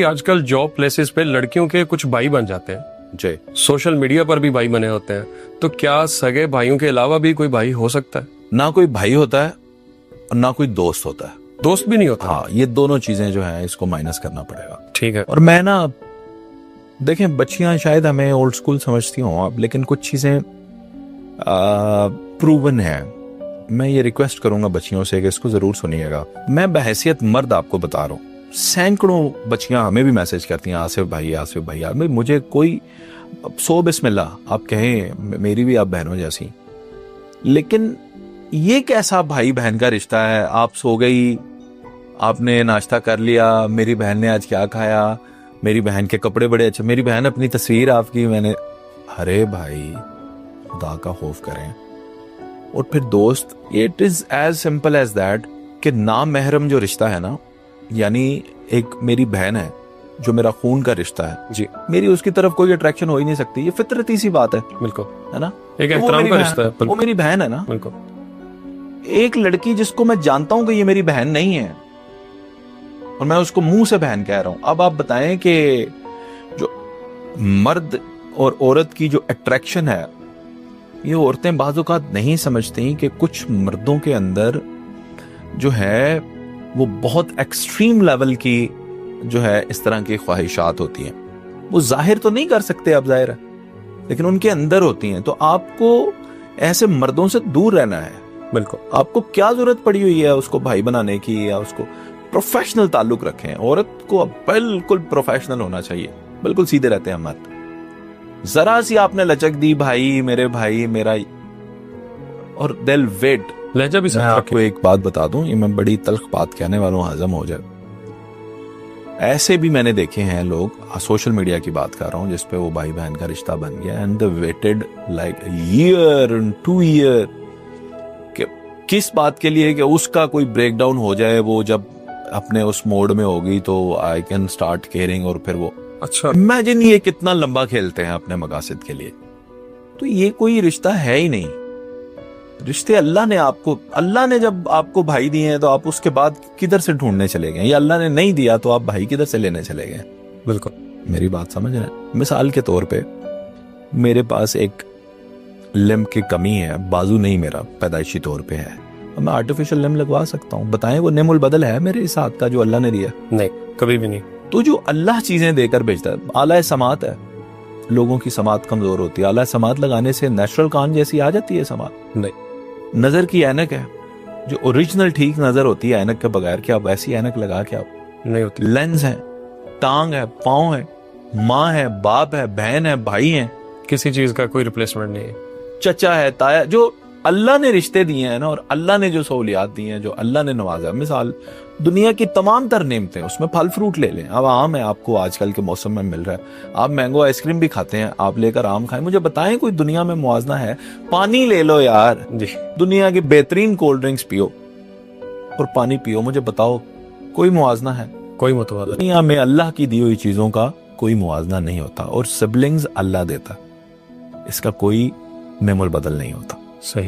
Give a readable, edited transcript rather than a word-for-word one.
आजकल job places पे लड़कियों के कुछ भाई बन जाते हैं जी। सोशल मीडिया पर भी भाई बने होते हैं, तो क्या सगे भाइयों के अलावा भी कोई भाई हो सकता है? ना कोई भाई होता है और ना कोई दोस्त होता है। दोस्त भी नहीं होता? हाँ, ये दोनों चीजें जो है इसको माइनस करना पड़ेगा। ठीक है। और मैं ना, देखें, बच्चियां शायद हमें ओल्ड स्कूल समझती हूँ आप, लेकिन कुछ चीजें प्रूवन है। मैं ये रिक्वेस्ट करूंगा बच्चियों से कि इसको जरूर सुनिएगा। मैं बहैसियत मर्द आपको बता रहा हूँ, सैकड़ों बच्चियां हमें भी मैसेज करती हैं, आसिफ भाई यार, मुझे कोई 100 बिस्मिल्लाह आप कहें, मेरी भी आप बहनों जैसी, लेकिन ये कैसा भाई बहन का रिश्ता है? आप सो गई, आपने नाश्ता कर लिया, मेरी बहन ने आज क्या खाया, मेरी बहन के कपड़े बड़े अच्छे, मेरी बहन अपनी तस्वीर आपकी मैंने, अरे भाई खुदा का खौफ करें। और फिर दोस्त, it is as simple as that कि नाम महरम जो रिश्ता है ना, यानी एक मेरी बहन है जो मेरा खून का रिश्ता है जी, मेरी उसकी तरफ कोई अट्रैक्शन हो ही नहीं सकती, ये फितरती सी बात है। बिल्कुल, है ना, एक तो एहतराम का रिश्ता है। वो मेरी बहन है ना। बिल्कुल। एक लड़की जिसको मैं जानता हूं कि ये मेरी बहन नहीं है और मैं उसको मुंह से बहन कह रहा हूं, अब आप बताएं कि जो मर्द और औरत की जो अट्रैक्शन है, ये औरतें बाज़-औक़ात नहीं समझती कि कुछ मर्दों के अंदर जो है वो बहुत एक्सट्रीम लेवल की जो है इस तरह की ख्वाहिशात होती हैं। वो जाहिर तो नहीं कर सकते, अब जाहिर है, लेकिन उनके अंदर होती हैं। तो आपको ऐसे मर्दों से दूर रहना है। बिल्कुल। आपको क्या जरूरत पड़ी हुई है उसको भाई बनाने की, या उसको प्रोफेशनल ताल्लुक रखें। औरत को बिल्कुल प्रोफेशनल होना चाहिए, बिल्कुल सीधे रहते हैं मर्द। जरा सी आपने लचक दी, भाई मेरा, और दिल वेट। लहजा भी मैं आपको एक बात बता दूं, ये मैं बड़ी तल्ख बात कहने वालों, हजम हो जाए। ऐसे भी मैंने देखे हैं लोग, सोशल मीडिया की बात कर रहा हूं, जिसपे वो भाई बहन का रिश्ता बन गया and they waited like year and 2 year कि किस बात के लिए कि उसका कोई ब्रेकडाउन हो जाए। वो जब अपने उस मोड में होगी तो आई कैन स्टार्ट केयरिंग, और फिर वो, अच्छा, इमेजिन ये कितना लंबा खेलते हैं अपने मकासद के लिए। तो ये कोई रिश्ता है ही नहीं। रिश्ते अल्लाह ने जब आपको भाई दिए हैं तो आप उसके बाद किधर से ढूंढने चले गए, या अल्लाह ने नहीं दिया तो आप भाई किधर से लेने चले गए? बिल्कुल, मेरी बात समझ रहे हैं? मिसाल के तौर पे मेरे पास एक लिम्ब की कमी है, बाजू नहीं मेरा पैदाइशी तौर पे है, और मैं आर्टिफिशियल लिम्ब लगवा सकता हूँ। बताएं वो निमुल बदल है मेरे इस हाथ का जो अल्लाह ने दिया? नहीं, कभी भी नहीं। तो जो अल्लाह चीजें देकर भेजता है, आला समात है, लोगों की समात कमजोर होती है, आला समात लगाने से नेचुरल कान जैसी आ जाती है समात? नहीं। नजर की ऐनक है, जो ओरिजिनल ठीक नजर होती है ऐनक के बगैर, क्या वैसी ऐनक लगा के आप नहीं होती। लेंस है, टांग है, पांव है, माँ है, बाप है, बहन है, भाई है, किसी चीज का कोई रिप्लेसमेंट नहीं है। चचा है, ताया, जो अल्लाह ने रिश्ते दिए हैं ना, और अल्लाह ने जो सहूलियात दी हैं, जो अल्लाह ने नवाजा, मिसाल दुनिया की तमाम तर नेमतें, उसमें फल फ्रूट ले लें। अब आम है, आपको आजकल के मौसम में मिल रहा है, आप मैंगो आइसक्रीम भी खाते हैं, आप लेकर आम खाएं। मुझे बताएं कोई दुनिया में मुआवजा है? पानी ले लो यार जी, दुनिया की बेहतरीन कोल्ड ड्रिंक्स पियो और पानी पियो, मुझे बताओ कोई मुआवजा है? कोई मुतवाज़ा नहीं। दुनिया में अल्लाह की दी हुई चीजों का कोई मुआवजा नहीं होता, और सिबलिंग्स अल्लाह देता, इसका कोई नेमुल बदल नहीं होता। सही।